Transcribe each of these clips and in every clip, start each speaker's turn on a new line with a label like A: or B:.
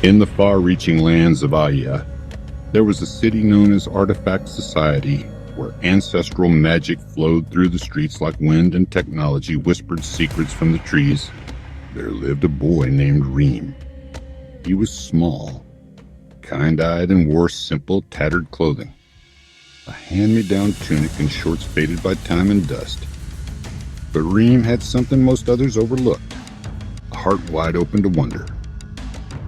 A: In the far-reaching lands of Aya, there was a city known as Artifact Society, where ancestral magic flowed through the streets like wind, and technology whispered secrets from the trees. There lived a boy named Reem. He was small, kind-eyed, and wore simple, tattered clothing. A hand-me-down tunic and shorts faded by time and dust. But Reem had something most others overlooked, a heart wide open to wonder.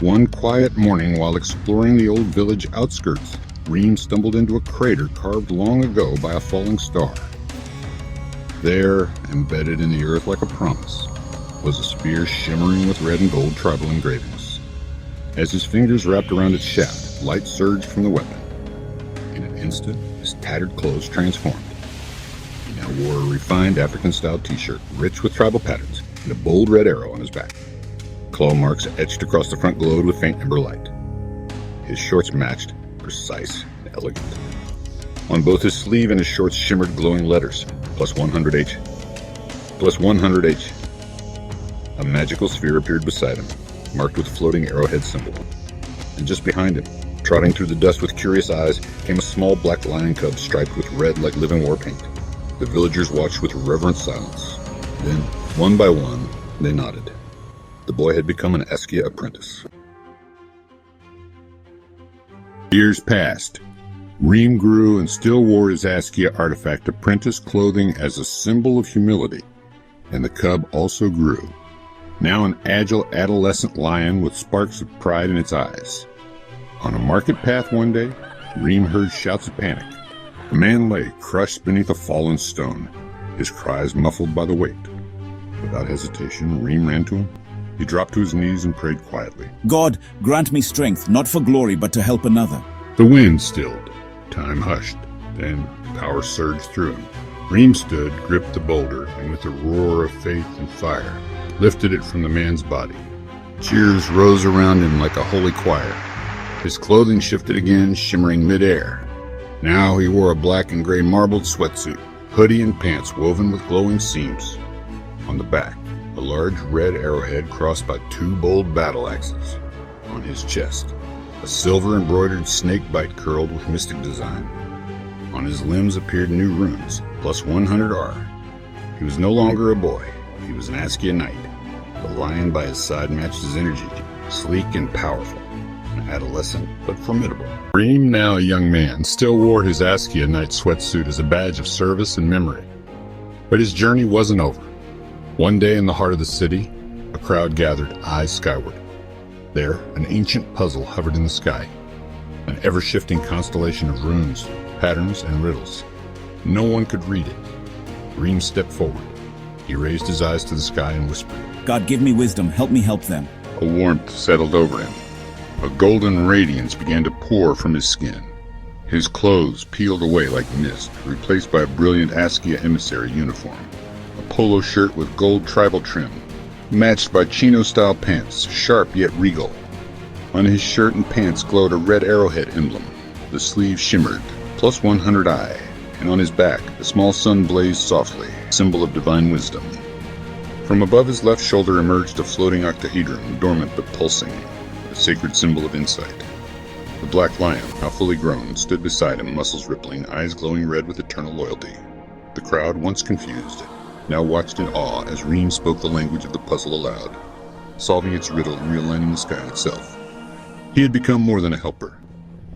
A: One quiet morning, while exploring the old village outskirts, Reem stumbled into a crater carved long ago by a falling star. There, embedded in the earth like a promise, was a spear shimmering with red and gold tribal engravings. As his fingers wrapped around its shaft, light surged from the weapon. In an instant, his tattered clothes transformed. He now wore a refined African-style t-shirt, rich with tribal patterns, and a bold red arrow on his back. Claw marks etched across the front glowed with faint ember light. His shorts matched, precise and elegant. On both his sleeve and his shorts shimmered glowing letters, plus 100H, plus 100H. A magical sphere appeared beside him, marked with floating arrowhead symbol. And just behind him, trotting through the dust with curious eyes, came a small black lion cub striped with red like living war paint. The villagers watched with reverent silence. Then, one by one, they nodded. The boy had become an Askia Apprentice. Years passed. Reem grew and still wore his Askia Artifact Apprentice clothing as a symbol of humility, and the cub also grew, now an agile adolescent lion with sparks of pride in its eyes. On a market path one day, Reem heard shouts of panic. A man lay crushed beneath a fallen stone, his cries muffled by the weight. Without hesitation, Reem ran to him. He dropped to his knees and prayed quietly.
B: God, grant me strength, not for glory, but to help another.
A: The wind stilled. Time hushed. Then power surged through him. Reem stood, gripped the boulder, and with a roar of faith and fire, lifted it from the man's body. Cheers rose around him like a holy choir. His clothing shifted again, shimmering midair. Now he wore a black and gray marbled sweatsuit, hoodie and pants woven with glowing seams. On the back, a large red arrowhead crossed by two bold battle axes. On his chest, a silver-embroidered snake bite curled with mystic design. On his limbs appeared new runes, plus 100R. He was no longer a boy. He was an Askia knight. The lion by his side matched his energy, sleek and powerful. An adolescent, but formidable. Reem, now a young man, still wore his Askia knight sweatsuit as a badge of service and memory. But his journey wasn't over. One day in the heart of the city, a crowd gathered, eyes skyward. There, an ancient puzzle hovered in the sky, an ever-shifting constellation of runes, patterns, and riddles. No one could read it. Reem stepped forward. He raised his eyes to the sky and whispered.
B: God, give me wisdom, help me help them.
A: A warmth settled over him. A golden radiance began to pour from his skin. His clothes peeled away like mist, replaced by a brilliant Askia emissary uniform. A polo shirt with gold tribal trim, matched by chino-style pants, sharp yet regal. On his shirt and pants glowed a red arrowhead emblem. The sleeve shimmered, plus 100I, and on his back, a small sun blazed softly, symbol of divine wisdom. From above his left shoulder emerged a floating octahedron, dormant but pulsing, a sacred symbol of insight. The black lion, now fully grown, stood beside him, muscles rippling, eyes glowing red with eternal loyalty. The crowd, once confused, now watched in awe as Reem spoke the language of the puzzle aloud, solving its riddle and realigning the sky itself. He had become more than a helper.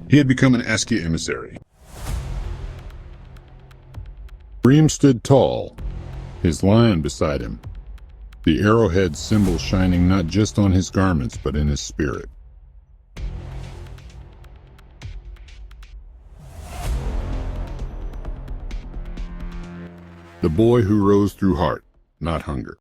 A: He had become an Askia emissary. Reem stood tall, his lion beside him, the arrowhead symbol shining not just on his garments but in his spirit. The boy who rose through heart, not hunger.